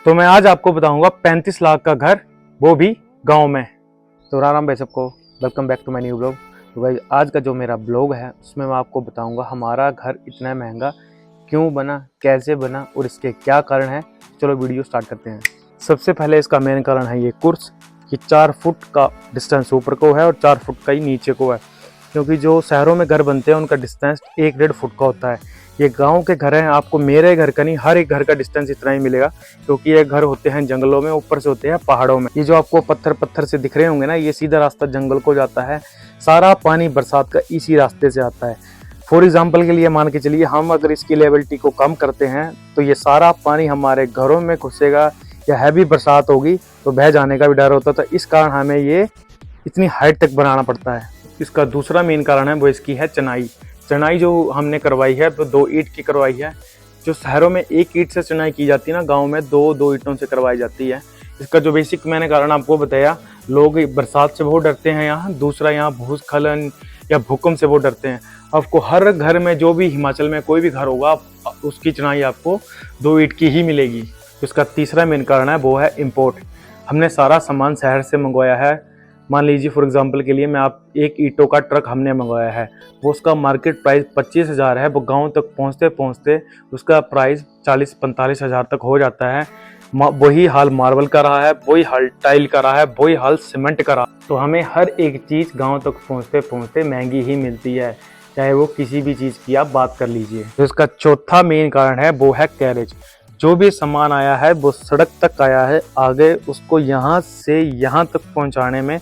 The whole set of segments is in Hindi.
तो मैं आज आपको बताऊंगा 35 लाख का घर, वो भी गांव में। तो राम राम भाई सबको, welcome back to my new blog. तो भाई आज का जो मेरा ब्लॉग है उसमें मैं आपको बताऊंगा हमारा घर इतना महंगा क्यों बना, कैसे बना और इसके क्या कारण है। चलो वीडियो स्टार्ट करते हैं। सबसे पहले इसका मेन कारण है ये कुर्स, कि 4 फुट का डिस्टेंस ऊपर को है और 4 फुट का ही नीचे को है। क्योंकि जो शहरों में घर बनते हैं उनका डिस्टेंस 1-1.5 फुट का होता है। ये गांव के घर हैं, आपको मेरे घर का नहीं हर एक घर का डिस्टेंस इतना ही मिलेगा, क्योंकि ये घर होते हैं जंगलों में, ऊपर से होते हैं पहाड़ों में। ये जो आपको पत्थर पत्थर से दिख रहे होंगे ना, ये सीधा रास्ता जंगल को जाता है। सारा पानी बरसात का इसी रास्ते से आता है। फॉर एग्जाम्पल के लिए मान के चलिए, हम अगर इसकी लेवलिटी को कम करते हैं तो ये सारा पानी हमारे घरों में घुसेगा, या हैवी बरसात होगी तो बह जाने का भी डर होता था। इस कारण हमें ये इतनी हाइट तक बनाना पड़ता है। इसका दूसरा मेन कारण है वो इसकी है चनाई। चनाई जो हमने करवाई है वो 2 ईंट की करवाई है। जो शहरों में 1 ईंट से चनाई की जाती है ना, गांव में 2 ईंटों से करवाई जाती है। इसका जो बेसिक मैंने कारण आपको बताया, लोग बरसात से बहुत डरते हैं यहाँ। दूसरा, यहाँ भूस्खलन या भूकंप से बहुत डरते हैं। आपको हर घर में, जो भी हिमाचल में कोई भी घर होगा, उसकी चनाई आपको 2 ईंट की ही मिलेगी। इसका तीसरा मेन कारण है वो है इम्पोर्ट। हमने सारा सामान शहर से मंगवाया है। मान लीजिए फॉर एग्जांपल के लिए, मैं आप 1 ईंटों का ट्रक हमने मंगवाया है, वो उसका मार्केट प्राइस 25,000 है। वो गांव तक पहुंचते पहुंचते उसका प्राइस 40-45 हज़ार तक हो जाता है। वही हाल मार्बल का रहा है, वही हाल टाइल का रहा है, वही हाल सीमेंट का रहा। तो हमें हर एक चीज़ गाँव तक पहुँचते पहुँचते महंगी ही मिलती है, चाहे वो किसी भी चीज़ की आप बात कर लीजिए। तो इसका चौथा मेन कारण है वो है कैरेज। जो भी सामान आया है वो सड़क तक आया है, आगे उसको यहाँ से यहाँ तक पहुँचाने में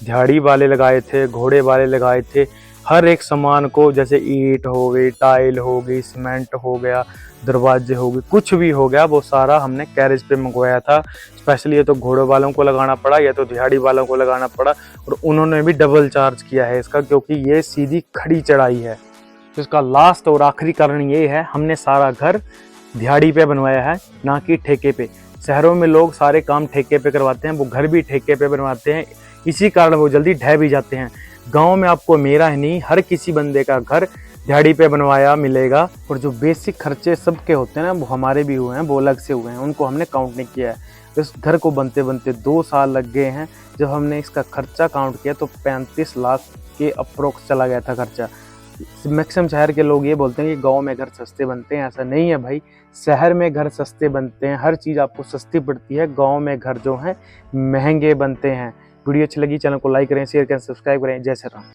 दिहाड़ी वाले लगाए थे, घोड़े वाले लगाए थे। हर एक सामान को, जैसे ईंट हो गई, टाइल हो गई, सीमेंट हो गया, दरवाजे हो गए, कुछ भी हो गया, वो सारा हमने कैरेज पे मंगवाया था। स्पेशली ये तो घोड़े वालों को लगाना पड़ा, या तो दिहाड़ी वालों को लगाना पड़ा, और उन्होंने भी डबल चार्ज किया है इसका, क्योंकि ये सीधी खड़ी चढ़ाई है। तो इसका लास्ट और आखिरी कारण ये है, हमने सारा घर दिहाड़ी पे बनवाया है, ना कि ठेके पे। शहरों में लोग सारे काम ठेके पे करवाते हैं, वो घर भी ठेके पे बनवाते हैं, इसी कारण वो जल्दी ढह भी जाते हैं। गांव में आपको मेरा ही नहीं, हर किसी बंदे का घर दिहाड़ी पे बनवाया मिलेगा। और जो बेसिक खर्चे सबके होते हैं ना, वो हमारे भी हुए हैं, वो अलग से हुए हैं, उनको हमने काउंट नहीं किया है। इस घर को बनते बनते 2 साल लग गए हैं। जब हमने इसका खर्चा काउंट किया तो 35 लाख के अप्रोक्स चला गया था खर्चा। मैक्सिमम शहर के लोग ये बोलते हैं कि गांव में घर सस्ते बनते हैं, ऐसा नहीं है भाई। शहर में घर सस्ते बनते हैं, हर चीज़ आपको सस्ती पड़ती है। गांव में घर जो हैं महंगे बनते हैं। वीडियो अच्छी लगी, चैनल को लाइक करें, शेयर करें, सब्सक्राइब करें। जय श्री राम।